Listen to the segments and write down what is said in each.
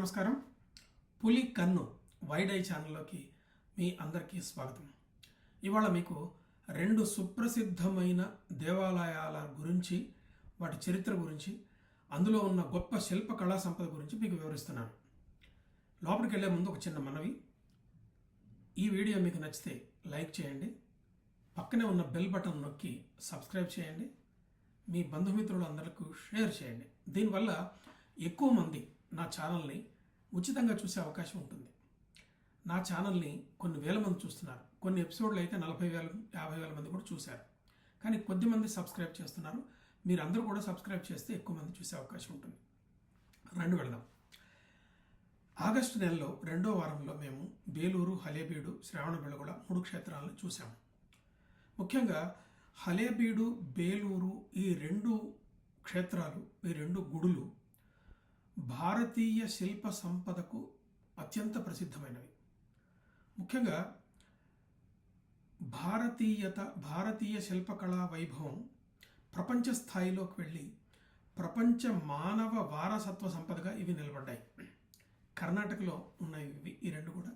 నమస్కారం. పులి కన్ను వైడ్ ఐ ఛానల్లోకి మీ అందరికీ స్వాగతం. ఇవాళ మీకు రెండు సుప్రసిద్ధమైన దేవాలయాల గురించి, వాటి చరిత్ర గురించి, అందులో ఉన్న గొప్ప శిల్ప కళా సంపద గురించి మీకు వివరిస్తున్నాను. లోపలికి వెళ్ళే ముందు ఒక చిన్న మనవి. ఈ వీడియో మీకు నచ్చితే లైక్ చేయండి, పక్కనే ఉన్న బెల్ బటన్ నొక్కి సబ్స్క్రైబ్ చేయండి, మీ బంధుమిత్రులు అందరికీ షేర్ చేయండి. దీనివల్ల ఎక్కువ మంది నా ఛానల్ని ఉచితంగా చూసే అవకాశం ఉంటుంది. నా ఛానల్ని కొన్ని వేల మంది చూస్తున్నారు, కొన్ని ఎపిసోడ్లు అయితే 40,000 50,000 మంది కూడా చూశారు. కానీ కొద్దిమంది సబ్స్క్రైబ్ చేస్తున్నారు. మీరందరూ కూడా సబ్స్క్రైబ్ చేస్తే ఎక్కువ మంది చూసే అవకాశం ఉంటుంది. రండి వెళదాం. ఆగస్టు నెలలో 2వ వారంలో మేము బేలూరు, హలేబీడు, శ్రావణబెళగొళ 3 క్షేత్రాలను చూసాము. ముఖ్యంగా హలేబీడు, బేలూరు ఈ 2 క్షేత్రాలు, ఈ 2 గుడులు భారతీయ శిల్ప సంపదకు అత్యంత ప్రసిద్ధమైనవి. ముఖ్యంగా భారతీయ శిల్పకళా వైభవం ప్రపంచ స్థాయిలోకి వెళ్ళి ప్రపంచ మానవ వారసత్వ సంపదగా ఇవి నిలబడ్డాయి. కర్ణాటకలో ఉన్నాయి ఈ 2 కూడా.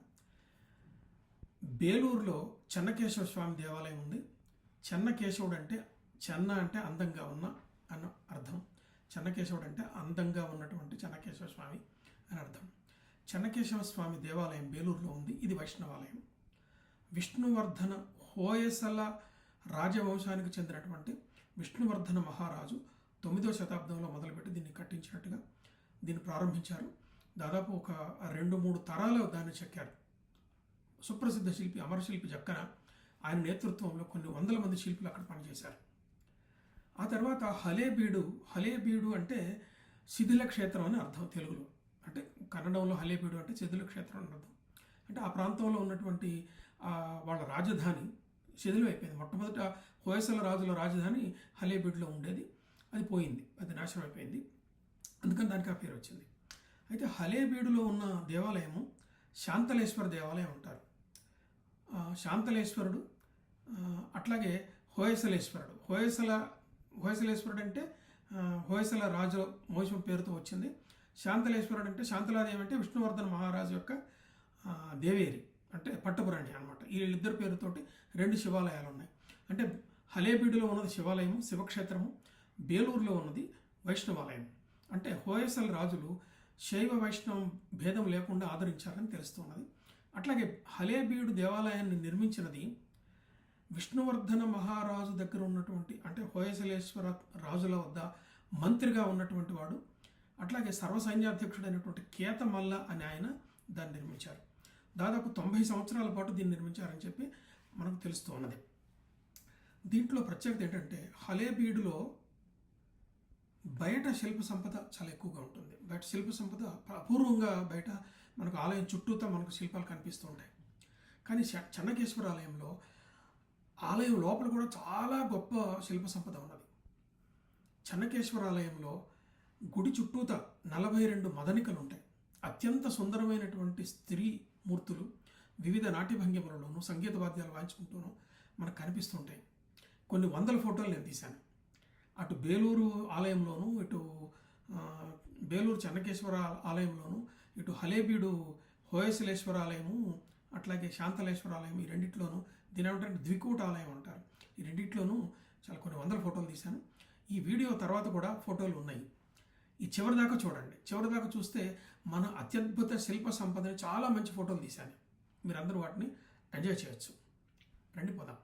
బేలూరులో చెన్నకేశవ స్వామి దేవాలయం ఉంది. చెన్నకేశవుడు అంటే చెన్న అంటే అందంగా ఉన్న అన్న అర్థం. చెన్నకేశవుడు అంటే అందంగా ఉన్నటువంటి చెన్నకేశవ స్వామి అని అర్థం. చెన్నకేశవ స్వామి దేవాలయం బేలూరులో ఉంది. ఇది వైష్ణవాలయం. విష్ణువర్ధన హోయసల రాజవంశానికి చెందినటువంటి విష్ణువర్ధన మహారాజు 9వ శతాబ్దంలో మొదలుపెట్టి దీన్ని కట్టించినట్టుగా దీన్ని ప్రారంభించారు. దాదాపు ఒక 2-3 తరాలు దాన్ని చెక్కారు. సుప్రసిద్ధ శిల్పి అమరశిల్పి జక్కన ఆయన నేతృత్వంలో కొన్ని వందల మంది శిల్పులు అక్కడ పనిచేశారు. ఆ తర్వాత హలేబీడు అంటే శిథిల క్షేత్రం అని అర్థం తెలుగులో. అంటే కన్నడంలో హలేబీడు అంటే శిథిల క్షేత్రం అని అర్థం. అంటే ఆ ప్రాంతంలో ఉన్నటువంటి వాళ్ళ రాజధాని శిథిలం అయిపోయింది. మొట్టమొదట హోయసల రాజుల రాజధాని హలేబీడులో ఉండేది. అది పోయింది, అది నాశనం అయిపోయింది. అందుకని దానికి ఆ పేరు వచ్చింది. అయితే హలేబీడులో ఉన్న దేవాలయము శాంతలేశ్వర దేవాలయం అంటారు. శాంతలేశ్వరుడు, అట్లాగే హోయసలేశ్వరుడు. హోయసలేశ్వరుడు అంటే హోయసల రాజు వంశం పేరుతో వచ్చింది. శాంతలేశ్వరుడు అంటే శాంతలాదేవి అంటే విష్ణువర్ధన మహారాజు యొక్క దేవేరి అంటే పట్టపురాణి అనమాట. ఈ వీళ్ళిద్దరు పేరుతోటి 2 శివాలయాలు ఉన్నాయి. అంటే హలేబీడులో ఉన్నది శివాలయము, శివక్షేత్రము. బేలూరులో ఉన్నది వైష్ణవాలయం. అంటే హోయసల రాజులు శైవ వైష్ణవం భేదం లేకుండా ఆదరించారని తెలుస్తున్నది. అట్లాగే హలేబీడు దేవాలయాన్ని నిర్మించినది విష్ణువర్ధన మహారాజు దగ్గర ఉన్నటువంటి, అంటే హోయసలేశ్వర రాజుల వద్ద మంత్రిగా ఉన్నటువంటి వాడు. అట్లాగే సర్వసైన్యాధ్యక్షుడైనటువంటి కేతమల్ల అని ఆయన దాన్ని నిర్మించారు. దాదాపు 90 సంవత్సరాల పాటు దీన్ని నిర్మించారని చెప్పి మనకు తెలుస్తూ ఉన్నది. దీంట్లో ప్రత్యేకత ఏంటంటే హలేబీడులో బయట శిల్ప సంపద చాలా ఎక్కువగా ఉంటుంది. బయట శిల్ప సంపద అపూర్వంగా బయట మనకు ఆలయం చుట్టూతో మనకు శిల్పాలు కనిపిస్తూ ఉంటాయి. కానీ చెన్నకేశ్వర ఆలయంలో ఆలయం లోపల కూడా చాలా గొప్ప శిల్ప సంపద ఉన్నది. చెన్నకేశ్వర ఆలయంలో గుడి చుట్టూత 42 మదనికలు ఉంటాయి. అత్యంత సుందరమైనటువంటి స్త్రీ మూర్తులు వివిధ నాట్య భంగిమలలోనూ సంగీత వాద్యాలు వాయించుకుంటూనూ మనకు కనిపిస్తుంటాయి. కొన్ని వందల ఫోటోలు నేను తీశాను. అటు బేలూరు ఆలయంలోనూ, ఇటు బేలూరు చెన్నకేశ్వర ఆలయంలోనూ, ఇటు హలేబీడు హోయసలేశ్వర ఆలయము, అట్లాగే శాంతలేశ్వర ఆలయం, ఈ రెండిట్లోనూ, దీని ఏమంటారంటే ద్వికూట ఆలయం అంటారు. ఈ రెండిట్లోనూ చాలా కొన్ని వందల ఫోటోలు తీశాను. ఈ వీడియో తర్వాత కూడా ఫోటోలు ఉన్నాయి. ఈ చివరి దాకా చూడండి. చివరి దాకా చూస్తే మన అత్యద్భుత శిల్ప సంపదని చాలా మంచి ఫోటోలు తీశాను. మీరందరూ వాటిని ఎంజాయ్ చేయొచ్చు. రండి పోదాం.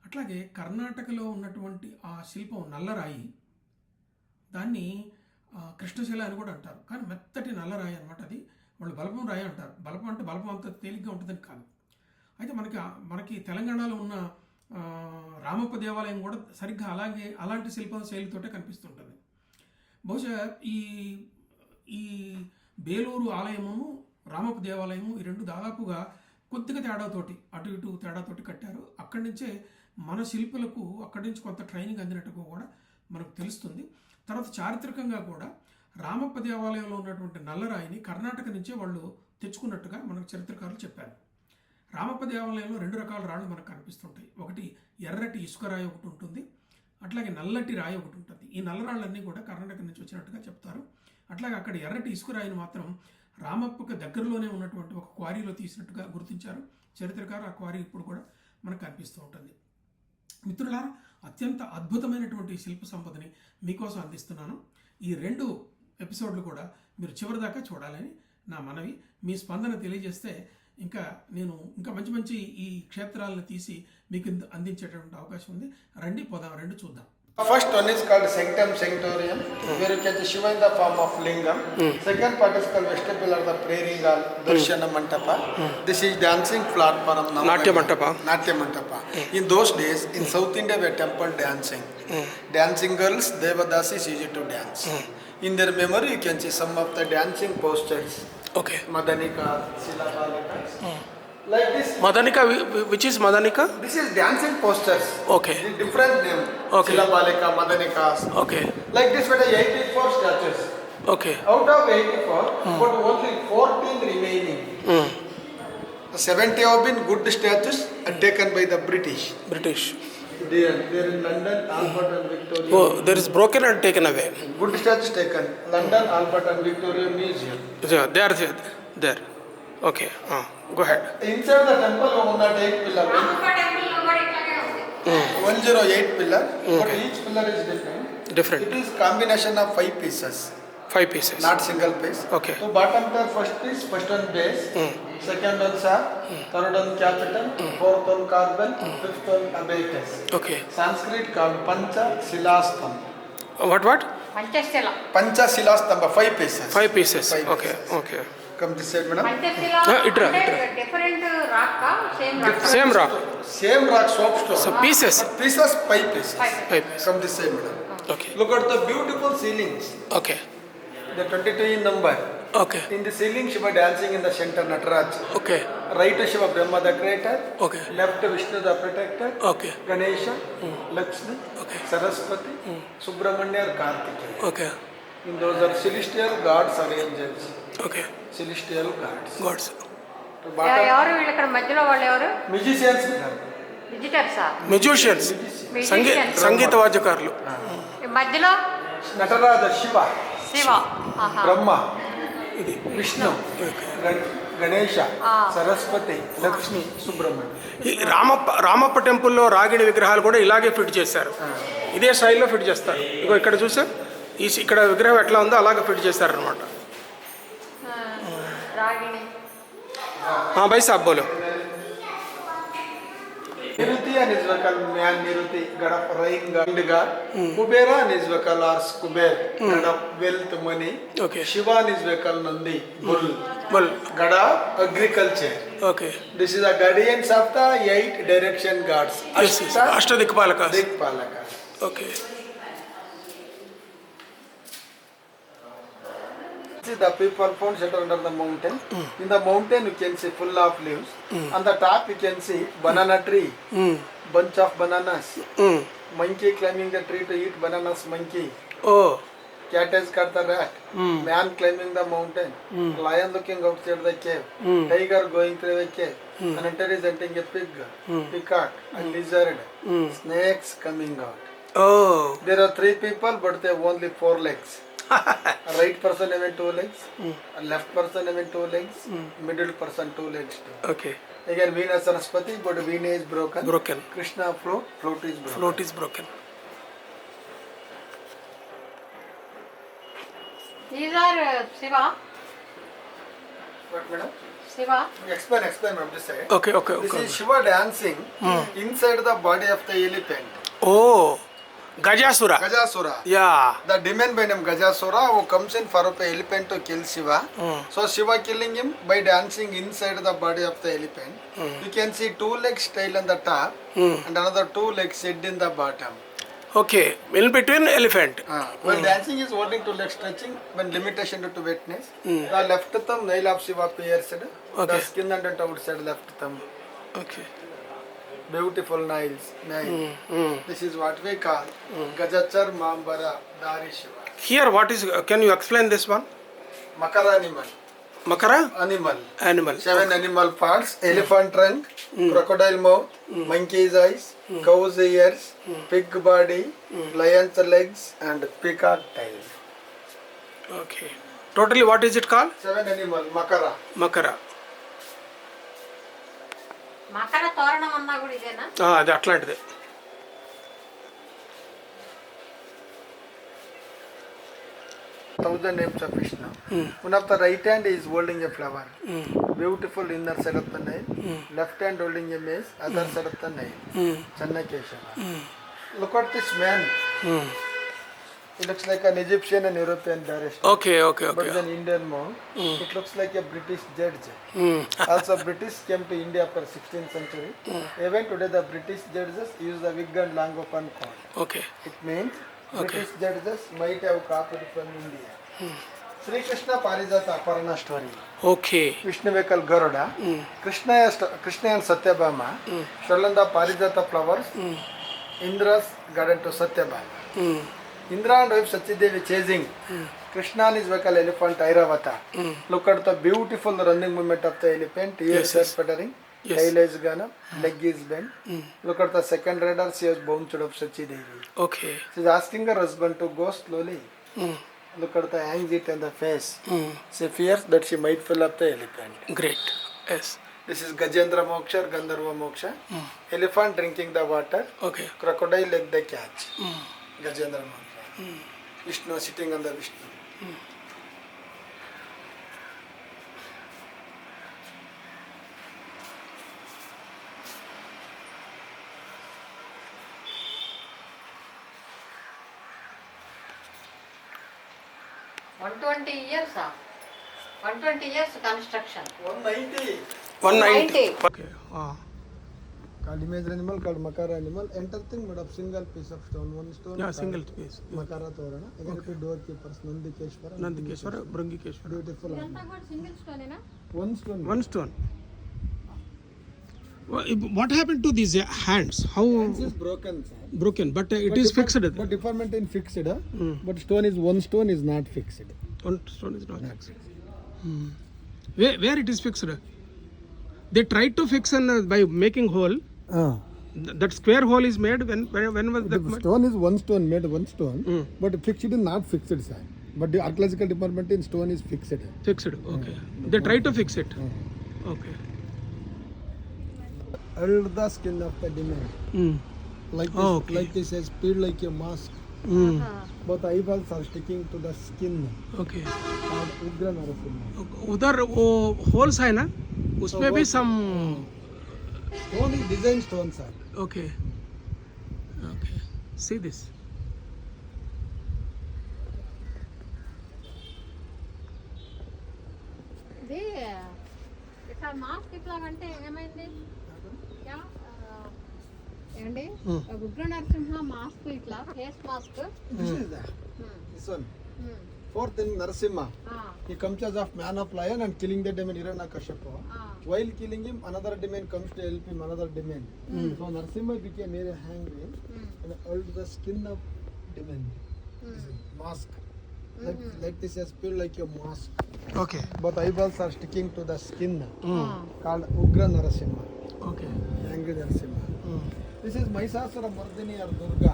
అట్లాగే కర్ణాటకలో ఉన్నటువంటి ఆ శిల్పం నల్లరాయి, దాన్ని కృష్ణశిల అని కూడా అంటారు. కానీ మెత్తటి నల్లరాయి అనమాట. అది వాళ్ళు బలపం రాయి అంటారు. బలపం అంటే బలపం అంత తేలిగ్గా ఉంటుందని కాదు. అయితే మనకి తెలంగాణలో ఉన్న రామప్ప దేవాలయం కూడా సరిగ్గా అలాంటి శిల్ప శైలితోటే కనిపిస్తుంటుంది. బహుశా ఈ బేలూరు ఆలయము, రామప్ప దేవాలయము ఈ 2 దాదాపుగా కొద్దిగా తేడాతోటి, అటు ఇటు తేడాతోటి కట్టారు. అక్కడి నుంచే మన శిల్పులకు అక్కడి నుంచి కొంత ట్రైనింగ్ అందినట్టుగా కూడా మనకు తెలుస్తుంది. తర్వాత చారిత్రకంగా కూడా రామప్ప దేవాలయంలో ఉన్నటువంటి నల్లరాయిని కర్ణాటక నుంచే వాళ్ళు తెచ్చుకున్నట్టుగా మనకు చరిత్రకారులు చెప్పారు. రామప్ప దేవాలయంలో 2 రకాల రాళ్ళు మనకు కనిపిస్తుంటాయి. ఒకటి ఎర్రటి ఇసుక రాయి ఒకటి ఉంటుంది, అట్లాగే నల్లటి రాయి ఒకటి ఉంటుంది. ఈ నల్లరాళ్ళన్నీ కూడా కర్ణాటక నుంచి వచ్చినట్టుగా చెప్తారు. అట్లాగే అక్కడ ఎర్రటి ఇసుక రాయిని మాత్రం రామప్పకు దగ్గరలోనే ఉన్నటువంటి ఒక క్వారీలో తీసినట్టుగా గుర్తించారు చరిత్రకారు. ఆ క్వారీ ఇప్పుడు కూడా మనకు కనిపిస్తూ ఉంటుంది. మిత్రులారా, అత్యంత అద్భుతమైనటువంటి శిల్ప సంపదని మీకోసం అందిస్తున్నాను. ఈ 2 ఎపిసోడ్లు కూడా మీరు చివరిదాకా చూడాలని నా మనవి. మీ స్పందన తెలియజేస్తే నేను ఇంకా మంచి మంచి ఈ క్షేత్రాలను తీసి మీకు అందించేటువంటి అవకాశం ఉంది. రండి పోదాం, రెండు చూద్దాం. First one is called Sanctum Sanctorium, where you can see Shiva in the form of lingam. Second part is called vestibule or the praying hall, Darshana Mantapa. This is dancing platform. Natya Mantapa. Natya Mantapa. In those days, in South India, were temple dancing. Dancing girls, Devadasis used to dance. In their memory, you can see some of the dancing postures. Okay. Madanika, Silabalika. Like this. Madanika, which is Madanika? This is dancing postures. Okay. The different name. Okay. Silabalika, Madanikas. Okay. Like this, we have 84 statues. Okay. Out of 84, but only 14 remaining. The 70 have been good statues taken by the British. They are in London, Albert and Victoria. Oh, there is broken and taken away. Good statues taken. London, Albert and Victoria Museum. Yeah, they are there. Okay. Go ahead. Inside the temple, 108 pillar. 108 pillar. But each pillar is different. It is combination of 5 pieces. 5 pieces. Not single piece. Okay. So bottom the first piece, first one base, second one sap, third one capital, fourth one carbon, fifth one abacus. Okay. Sanskrit called Pancha Silastamba. What? Pancha Silastamba, 5 pieces. 5 pieces. Five Okay. pieces. Okay. Come this side, madam. Different rock, same rock. Same rock. Same rock soapstone. So pieces. Pieces, 5 pieces. 5 pieces. Come this side, madam. Okay. Look at the beautiful ceilings. Okay. The 22 in number. Okay. In the ceiling, Shiva dancing in the center, Nataraj. Okay. Right Shiva Brahma the creator. Okay. Left Vishnu the protector. Okay. Ganesha, Lakshmi, Okay. Saraswati, Subramanya or Kartikeya. Okay. In those are celestial gods or angels. Okay. Celestial gods. Gods. To bottom, ఎవరు వీళ్ళు ఇక్కడ మధ్యలో వాళ్ళు ఎవరు? musicians. madam. విజిటర్సా? Musicians. సంగీత వాద్యకారులు. మధ్యలో Nataraja, Shiva, Shiva. ఆహా. Brahma, Vishnu, Ganesha, Saraswati, Lakshmi, Subramanya. ఈ రామప్ప టెంపుల్లో రాగిణి విగ్రహాలు కూడా ఇలాగే ఫిట్ చేశారు. ఇదే స్టైల్లో ఫిట్ చేస్తారు. ఇగో ఇక్కడ చూసా ఇక్కడ విగ్రహం ఎట్లా ఉందో అలాగే ఫిట్ చేశారు అనమాట. రాగిణి. భాయ్ సాబ్ బోలో. Niruti and his vocal man Niruti, god of rain, god. Kubera and his vocal or Kuber, god of wealth, money. Okay. Shiva and his vocal Nandi, bull, బోల్. god of agriculture. Okay. This is the guardians of the 8 direction gods. Ashtadikpalaka. Dikpalaka. Okay. See the people found shelter under the mountain. In the mountain you can see full of leaves. On the top you can see banana tree, bunch of bananas. Monkey climbing the tree to eat bananas. Monkey. Oh. Cat has cut the rat. Man climbing the mountain. Lion looking outside the cave. Tiger going through the cave. An hunter is hunting a pig, peacock, a lizard. Snakes coming out. Oh. There are 3 people, but they have only 4 legs. A right person having 2 legs, a left person having 2 legs, middle person 2 legs too. Okay. Again, Veena Saraswati, but Veena is broken. Broken. Krishna float is broken. Float is broken. These are Shiva. What, madam? Shiva. Explain from this side. Okay. Okay. This okay. is Shiva dancing inside the body of the elephant. Oh. Gajasura. Gajasura. Yeah. The demon by name Gajasura who comes in for an elephant to kill Shiva. So Shiva killing him by dancing inside the body of the elephant. You can see 2 legs tail on the top and another 2 legs head in the bottom. Okay. In between elephant. While dancing is holding 2 legs stretching when limitation due to wetness. The left thumb nail of Shiva pierced. The Okay. skin and the outside left thumb. Okay. Beautiful nails. This is what we call Gajachar Mambara Dari Shiva. Here what is can you explain this one? Makara animal. Makar Animal. Animal. 7 animal parts: elephant trunk, crocodile mouth, monkey's eyes, cow's ears, pig body, lion's legs, and peacock tail. Okay. Totally what is it call? 7 animal, Makara. Makar. Makar తోరణం అన్నా కూడా ఇదేనా? అది అట్లాంటిదే. Thousand names of Vishnu. One of the right hand is holding a flower. Beautiful inner side of the nail. Left hand holding a mace, other side of the nail. Channakeshava. Look at this man. He looks like an Egyptian and European barrister. Okay okay But okay. an Indian monk. It looks like a British judge. Also, British came to India after 16th century. Even today, the British judges use the wig and long open coat. Okay. It means British judges might have copied from India. Sri Krishna Parijata Aparna story. Okay. Vishnu Vekal Garuda. Krishna and Satyabhama. Stolen the Parijata flowers. Indra's garden to Satyabhama. Indra and wife Satyadevi chasing. Krishna and his vehicle elephant Airavata. Look at the beautiful running movement of the elephant. Ears are fluttering. Tail is gone up. Leg is bent. Look at the second rider. She has bounced up Satyadevi. Okay. She is asking her husband to go slowly. Look at the anxiety on the face. She fears that she might fill up the elephant. Great. Yes. This is Gajendra Moksha or Gandharva Moksha. Elephant drinking the water. Okay. Crocodile leg the catch. Gajendra Moksha. Vishnu sitting on the Vishnu. years 120 years construction. 190. 190. 90. Okay. Called imaginary animal, called Makara animal. Enter thing made of single piece of stone. One stone. Single space. Makara Torana. Again, doorkeepers Nandikeshwara. Nandikeshwara, Bhringikeshwara. Beautiful. ఇదంతా కూడా single స్టోనేనా? One stone. One stone. What happen to these hands? How This is broken, sir. Broken but it is fixed. But deformment in fixed. But stone is one stone is not fixed. One stone is not fixed. Where it is fixed? They try to fix by making hole. That square hole is made when was that The made? stone is one stone, made one stone, but fixed is not fixed, sir. But the archaeological department in stone is fixed. Fixed. Okay. They try to fix it. Okay. Held the skin of the demand. Like this, okay. like this has peeled like a mask. Both eyeballs are sticking to the skin. Okay. Called Ugra Narasimha. उधर वो holes है ना? उसमें भी some. Stone is design stone, sir. Okay. Okay. See this. ఇది ఇట్లా mask ఇట్లా అంటే ఏమైంది? ఏంటి ఉగ్ర నరసింహ మాస్క్ ఇట్లా face mask. This is that. This one. Fourth in Narasimha. He comes as of man of lion and killing the demon Hiranyakashipu. While killing him, another demon comes to help him, another demon. So Narasimha became very angry and held the skin of demon. This is mask. Like this has peeled like a mask. Okay. Both eyeballs are sticking to the skin. Called Ugra Narasimha. Okay. Angry Narasimha. This is Mahishasura Mardini or Durga.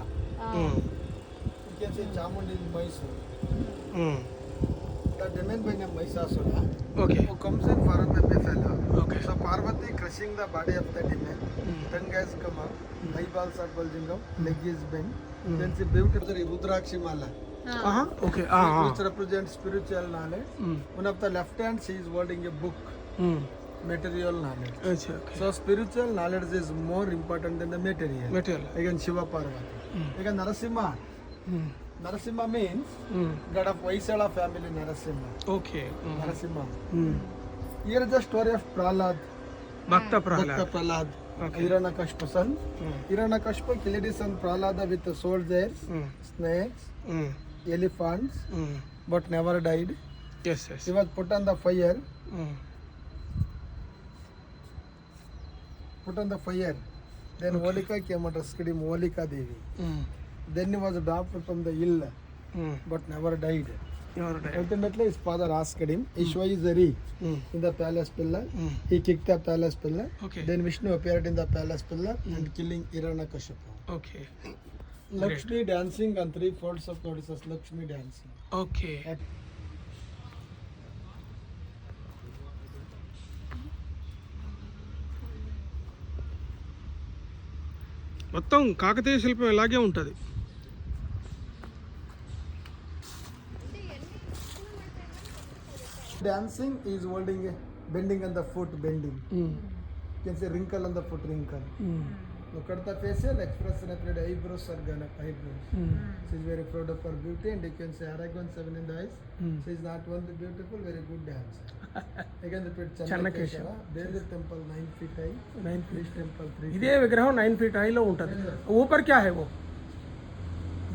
You can say Chamundi is Mysore. The demon by name Mahishasura, Okay. who comes in form of a fellow. Okay. So Parvati crushing the body of the demon, tongue has come up, eyeballs are bulging out, leg is bent. Then she beautiful Rudrakshi Mala, Okay. which represents spiritual knowledge. One of the left hand she is holding a book, material knowledge. अच्छा. Okay. So spiritual knowledge is more important than the material. Material. Again Shiva Parvati. Again Narasimha. Narasimha means god of Vaisala family Narasimha. Okay. Narasimha. Here is the story of Prahlad. Bhakta Bhakta Prahlad. Prahlad. Okay. Hiranyakashipu son. Hiranyakashipu killed his son Prahlada with the soldiers, snakes, elephants, but never died. Yes. Yes. He was put on the fire. Put on the fire. Then Holika came and rescued him, Holika Devi. Then he was dropped from the hill, but never died. Ultimately, his father asked him, Ishwa is a re in the palace pillar. He kicked the palace pillar. Okay. Then Vishnu appeared in the palace pillar and killing Hiranyakashipu. Okay. Lakshmi dancing on 3 folds of goddesses. Lakshmi dancing. Okay. మొత్తం కాకతీయ శిల్పం ఇలాగే ఉంటుంది. Dancing is holding a bending on the foot, bending. You can say wrinkle on the foot, wrinkle. Look at the facial expression, applied eyebrows are gone up, eyebrows. She is very proud of her beauty, and you can say Aragon 7 in the eyes. She is not only beautiful, very good dancer. Again, repeat Channakeshava. There is a temple 9 feet high. 9 feet. This temple 3 feet. ఇదే విగ్రహం 9 feet హైలో ఉంటుంది. ऊपर क्या है वो?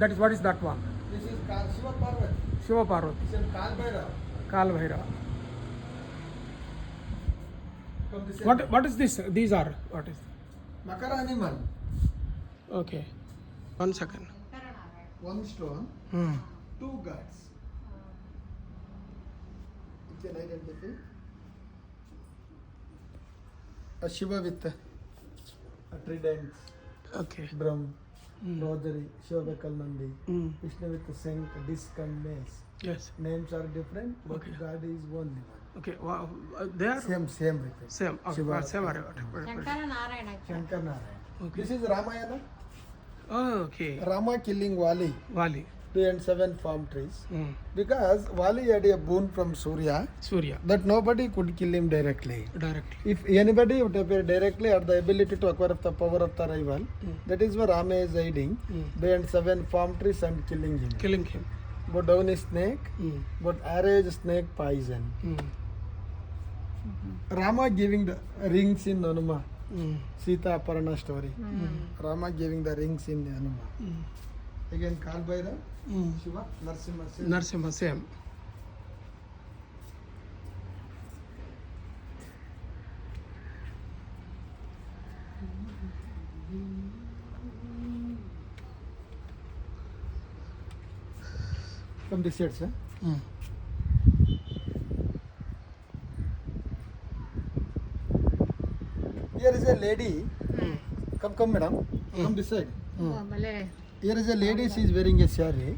That is what is that one? This is Shiva Parvati. Shiva Parvati, This is Kal Bhairav. కాల Bhairava. From this What is this? These are what is? Makara animal. Okay. 1 second. One stone, 2 gods. You can identify a Shiva with a trident, Okay. drum, rosary, Shiva Vakal Nandi, Krishna with a shank, disc and mace. Yes. Names are different, but Okay. God is only one. Okay. They are Same repeat. same. Okay. Shiva. Same. Shankara Narayana Shankar Narayan. Okay. This is Ramayana. Okay. Rama killing Vali, Vali. 2 and 7 palm trees. Because Vali had a boon from Surya Surya. that nobody could kill him directly. Directly. If anybody would appear directly had the ability to acquire the power of the rival, that is where Rama is hiding behind 7 palm trees and killing him. Killing him. But down is snake, but arrow is snake poison. Rama giving the rings in Hanuma. Sita Aparna story. Rama giving the rings in Hanuma. Again, Kal Bhairav, Shiva, Narsimha. Narsimha. Same. From this side, sir. Here is a lady. Come, madam. Come this side. మళ్ళీ Here is a lady. She is wearing a saree,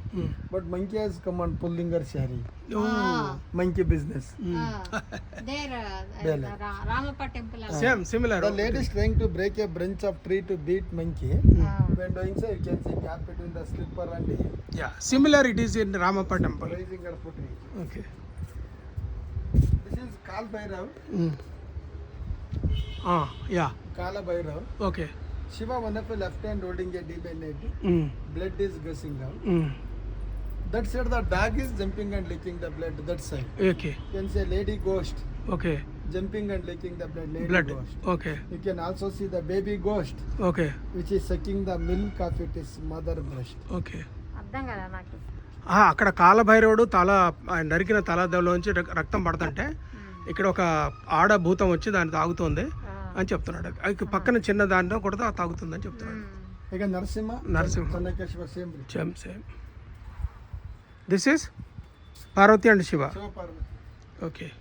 but monkey has come and pulling her saree. Monkey business. There There. Ramappa temple Same. Similar. The lady is trying to break a branch of tree to beat monkey. When doing so, you can see gap between the slipper and heel. Yeah. Similar. It is in Ramappa temple. Raising her foot. Okay. This is Kal Bhairav. Yeah. Kala Bhairav. Okay. Shiva, one of the left hand holding a deep net. Blood is gushing out. That side, the dog is jumping and licking the blood. That side. Okay. You can say lady ghost Okay. jumping and licking the blood. Lady Blood. ghost. Okay. You can also see the baby ghost, Okay. which is sucking the milk of its mother breast. Okay. అర్థం కదా నాకు అక్కడ కాలభైరవుడు తల నరికిన తలలోంచి రక్తం పడుతుంటే ఇక్కడ ఒక ఆడ భూతం వచ్చి దాన్ని తాగుతుంది అని చెప్తున్నాడు. పక్కన చిన్న దాంట్లో కూడా తాగుతుందని చెప్తున్నాడు. Again, Narsimha. Narsimha. Channakeshava, same. Same. This is Parvati and Shiva. Shiva Parvati. Okay.